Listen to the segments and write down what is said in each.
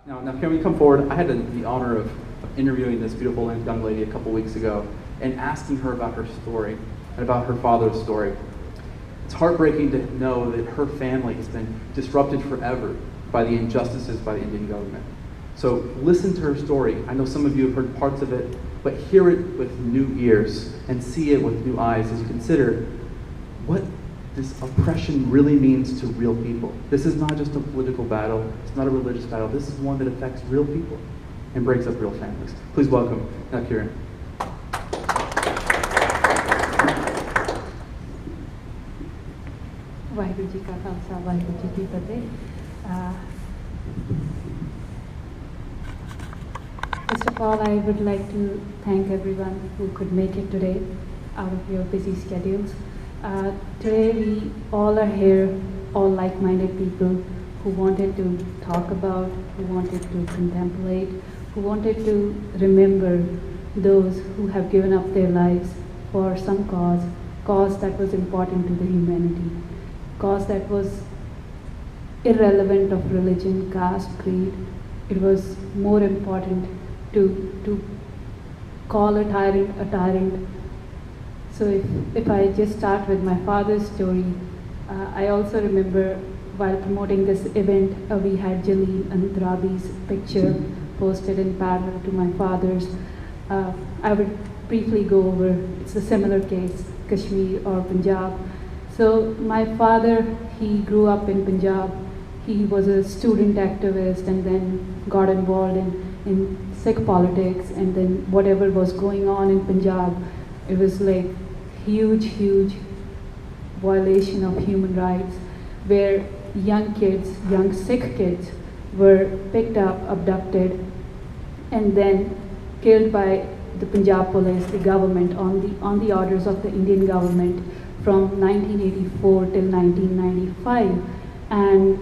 Now, can we come forward? I had the honor of interviewing this beautiful young lady a couple weeks ago and asking her about her story and about her father's story. It's heartbreaking to know that her family has been disrupted forever by the injustices by the Indian government. So listen to her story. I know some of you have heard parts of it, but hear it with new ears and see it with new eyes as you consider what this oppression really means to real people. This is not just a political battle. It's not a religious battle. This is one that affects real people and breaks up real families. Please welcome Navkiran. Waheguru ji का खालसा वाहिगुरु जी की फतेह. First of all, I would like to thank everyone who could make it today out of your busy schedules. Today we all are here, all like-minded people who wanted to talk about, who wanted to contemplate, who wanted to remember those who have given up their lives for some cause that was important to the humanity, cause that was irrelevant of religion, caste, creed. It was more important to call a tyrant. So if I just start with my father's story, I also remember while promoting this event, we had Jaleel and Rabi's picture posted in parallel to my father's. I would briefly go over, it's a similar case, Kashmir or Punjab. So my father, he grew up in Punjab. He was a student activist and then got involved in Sikh politics, and then whatever was going on in Punjab, it was like huge violation of human rights, where young Sikh kids were picked up, abducted, and then killed by the Punjab police, the government, on the orders of the Indian government from 1984 till 1995. And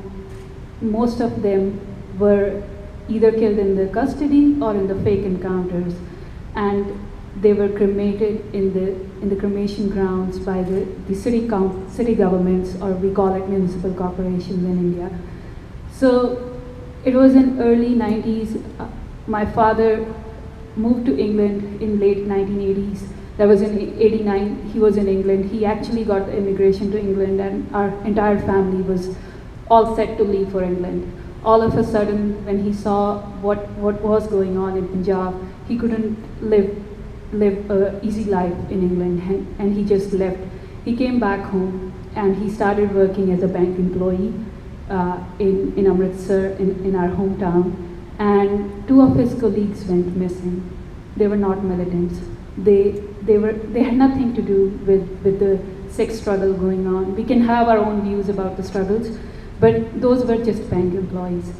most of them were either killed in the custody or in the fake encounters, and they were cremated in the cremation grounds by the city governments, or we call it municipal corporations in India. So it was in early 90s. My father moved to England in late 1980s. That was in 89. He was in England. He actually got the immigration to England, and our entire family was all set to leave for England. All of a sudden, when he saw what was going on in Punjab, he couldn't live an easy life in England, and he just left. He came back home and he started working as a bank employee in Amritsar, in our hometown. And two of his colleagues went missing. They were not militants. They had nothing to do with the Sikh struggle going on. We can have our own views about the struggles, but those were just bank employees.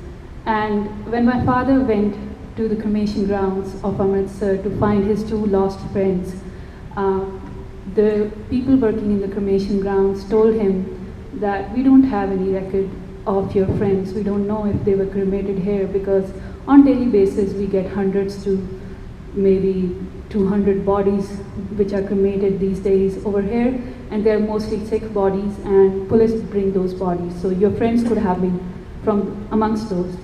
And when my father went to the cremation grounds of Amritsar to find his two lost friends, the people working in the cremation grounds told him that we don't have any record of your friends. We don't know if they were cremated here, because on daily basis we get hundreds to maybe 200 bodies which are cremated these days over here, and they're mostly Sikh bodies, and police bring those bodies. So your friends could have been from amongst those.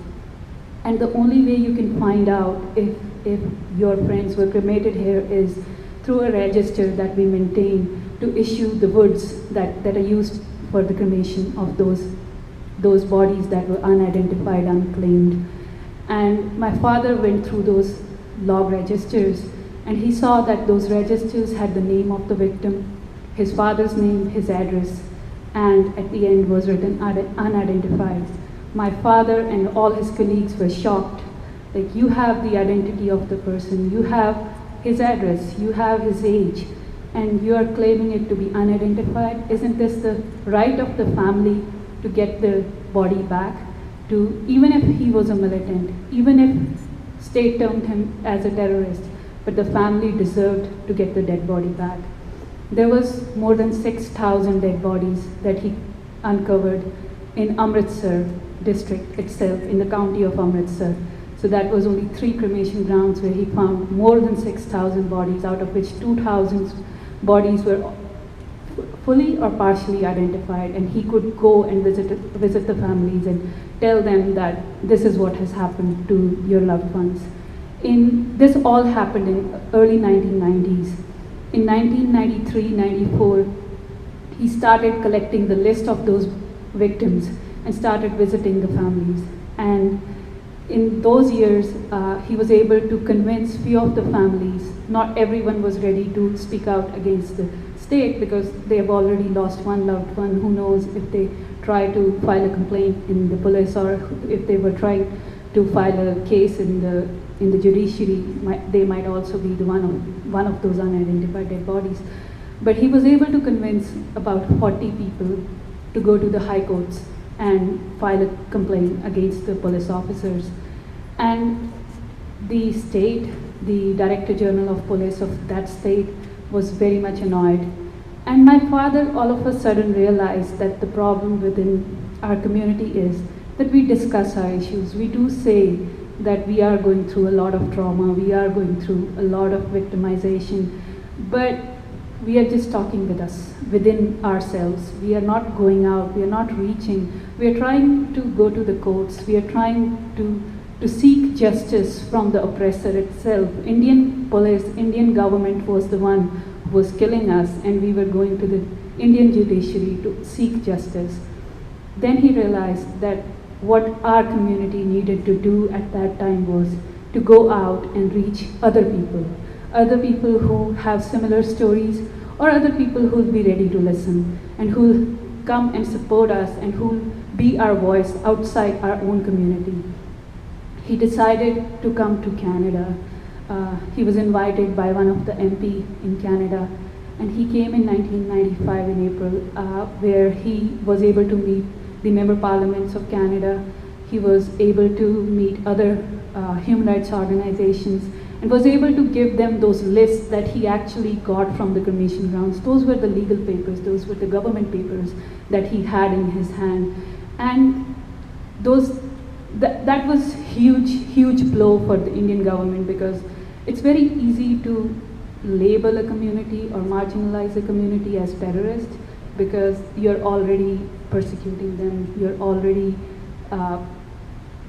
And the only way you can find out if your friends were cremated here is through a register that we maintain to issue the woods that are used for the cremation of those bodies that were unidentified, unclaimed. And my father went through those log registers, and he saw that those registers had the name of the victim, his father's name, his address, and at the end was written unidentified. My father and all his colleagues were shocked. Like, you have the identity of the person, you have his address, you have his age, and you are claiming it to be unidentified. Isn't this the right of the family to get the body back? Even if he was a militant, even if state termed him as a terrorist, but the family deserved to get the dead body back. There was more than 6,000 dead bodies that he uncovered in Amritsar district itself, in the county of Amritsar. So that was only 3 cremation grounds where he found more than 6,000 bodies, out of which 2,000 bodies were fully or partially identified, and he could go and visit the families and tell them that this is what has happened to your loved ones. This all happened in early 1990s. In 1993-94, he started collecting the list of those victims and started visiting the families. And in those years, he was able to convince few of the families. Not everyone was ready to speak out against the state because they have already lost one loved one. Who knows if they try to file a complaint in the police, or if they were trying to file a case in the judiciary, they might also be the one of those unidentified dead bodies. But he was able to convince about 40 people to go to the high courts and file a complaint against the police officers. And the state, the Director General of Police of that state, was very much annoyed. And my father all of a sudden realized that the problem within our community is that we discuss our issues. We do say that we are going through a lot of trauma, we are going through a lot of victimization, but we are just talking within ourselves. We are not going out, we are not reaching. We are trying to go to the courts, we are trying to seek justice from the oppressor itself. Indian police, Indian government was the one who was killing us, and we were going to the Indian judiciary to seek justice. Then he realized that what our community needed to do at that time was to go out and reach other people who have similar stories, or other people who will be ready to listen and who will come and support us and who will be our voice outside our own community. He decided to come to Canada. He was invited by one of the MP in Canada, and he came in 1995 in April, where he was able to meet the member parliaments of Canada. He was able to meet other human rights organizations and was able to give them those lists that he actually got from the cremation grounds. Those were the legal papers, those were the government papers that he had in his hand. And that was huge blow for the Indian government, because it's very easy to label a community or marginalize a community as terrorist, because you're already persecuting them, you're already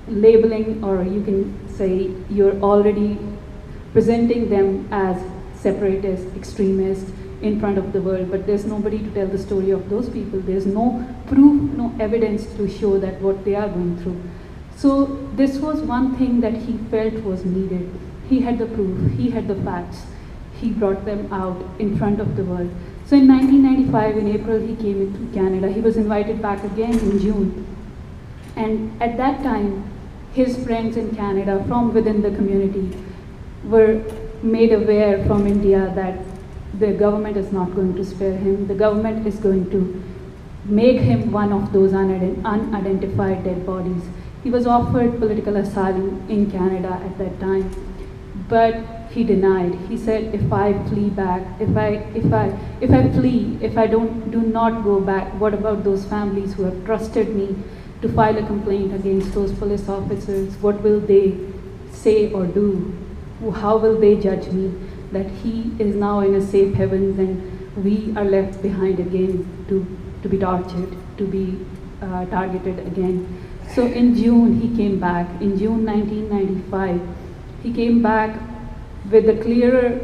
labeling, or you can say you're already presenting them as separatists, extremists in front of the world. But there's nobody to tell the story of those people. There's no proof, no evidence to show that what they are going through. So this was one thing that he felt was needed. He had the proof, he had the facts. He brought them out in front of the world. So in 1995, in April, he came into Canada. He was invited back again in June. And at that time, his friends in Canada from within the community were made aware from India that the government is not going to spare him. The government is going to make him one of those unidentified dead bodies. He was offered political asylum in Canada at that time, but he denied. He said, if I flee back, if I flee, if I do not go back, what about those families who have trusted me to file a complaint against those police officers? What will they say or do? How will they judge me? That he is now in a safe haven, then we are left behind again to be tortured, to be targeted again. So in June, he came back. In June 1995, he came back with a clearer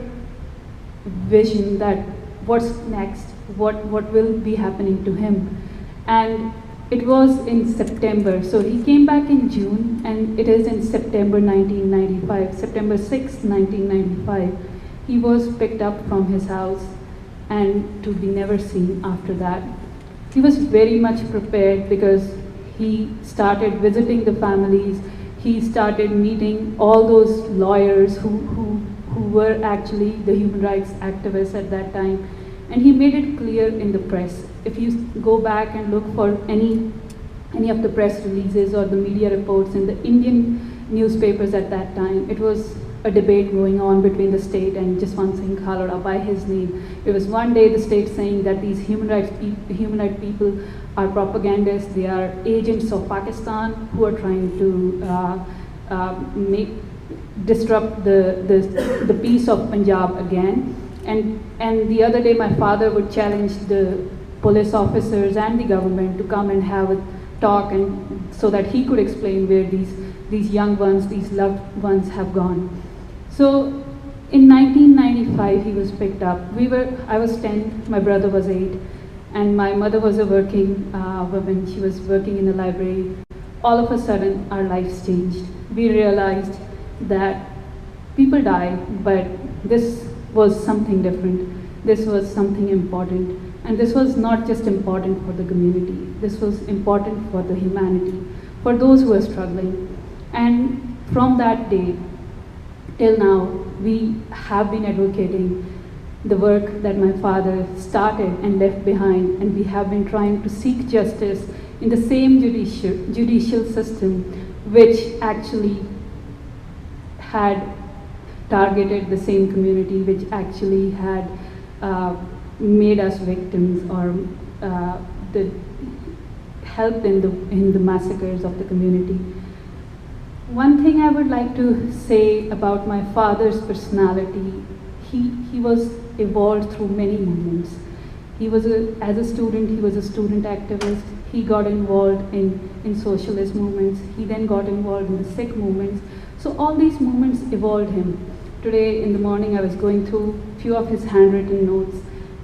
vision that what's next, what will be happening to him. And it was in September. So he came back in June, and it is in September 1995, September 6, 1995, he was picked up from his house and to be never seen after that. He was very much prepared, because he started visiting the families. He started meeting all those lawyers who were actually the human rights activists at that time. And he made it clear in the press. If you go back and look for any of the press releases or the media reports in the Indian newspapers at that time, it was a debate going on between the state and Jaswant Singh Khalra by his name. It was one day the state saying that these human rights people are propagandists, they are agents of Pakistan who are trying to disrupt the peace of Punjab again. And the other day my father would challenge the police officers and the government to come and have a talk, and so that he could explain where these young ones, these loved ones have gone. So in 1995, he was picked up. I was 10, my brother was 8, and my mother was a working woman. She was working in a library. All of a sudden, our lives changed. We realized that people die, but this was something different. This was something important. And this was not just important for the community. This was important for the humanity, for those who were struggling. And from that day till now, we have been advocating the work that my father started and left behind, and we have been trying to seek justice in the same judicial system which actually had targeted the same community, which actually had made us victims or helped in the massacres of the community. One thing I would like to say about my father's personality, he was evolved through many movements. As a student, he was a student activist. He got involved in socialist movements. He then got involved in the Sikh movements. So all these movements evolved him. Today in the morning, I was going through a few of his handwritten notes,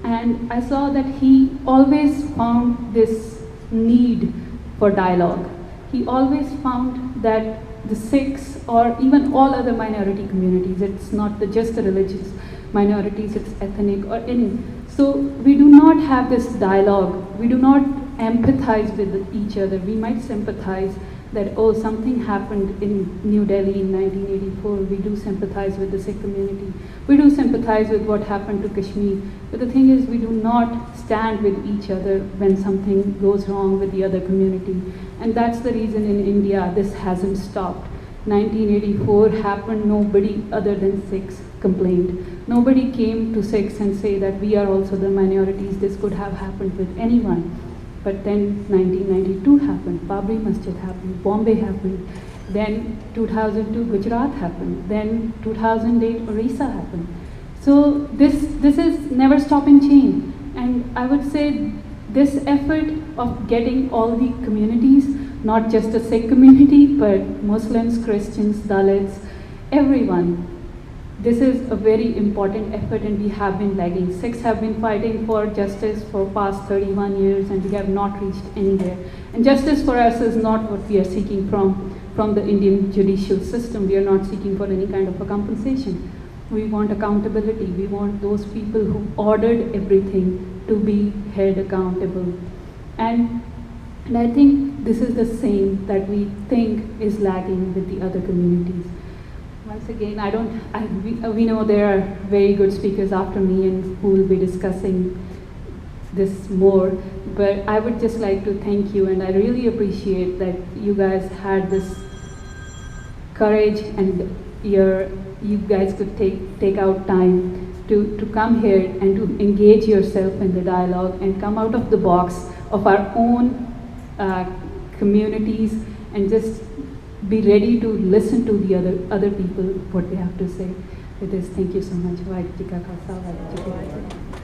and I saw that he always found this need for dialogue. He always found that the Sikhs, or even all other minority communities, it's not just the religious minorities, it's ethnic or any. So we do not have this dialogue. We do not empathize with each other. We might sympathize that, oh, something happened in New Delhi in 1984. We do sympathize with the Sikh community. We do sympathize with what happened to Kashmir. But the thing is, we do not stand with each other when something goes wrong with the other community. And that's the reason in India this hasn't stopped. 1984 happened, nobody other than Sikhs complained. Nobody came to Sikhs and say that we are also the minorities, this could have happened with anyone. But then 1992 happened, Babri Masjid happened, Bombay happened, then 2002 Gujarat happened, then 2008 Orissa happened. So this is never stopping chain. And I would say this effort of getting all the communities, not just the Sikh community, but Muslims, Christians, Dalits, everyone, this is a very important effort, and we have been lagging. Sikhs have been fighting for justice for past 31 years, and we have not reached anywhere. And justice for us is not what we are seeking from the Indian judicial system. We are not seeking for any kind of a compensation. We want accountability. We want those people who ordered everything to be held accountable. And I think this is the same that we think is lagging with the other communities. Once again, we know there are very good speakers after me and who will be discussing this more, but I would just like to thank you, and I really appreciate that you guys had this courage, and you guys could take out time to come here and to engage yourself in the dialogue and come out of the box of our own communities and just be ready to listen to the other people, what they have to say. With this, thank you so much. Vaheguru Ji Ka Khalsa, Vaheguru Ji Ki Fateh.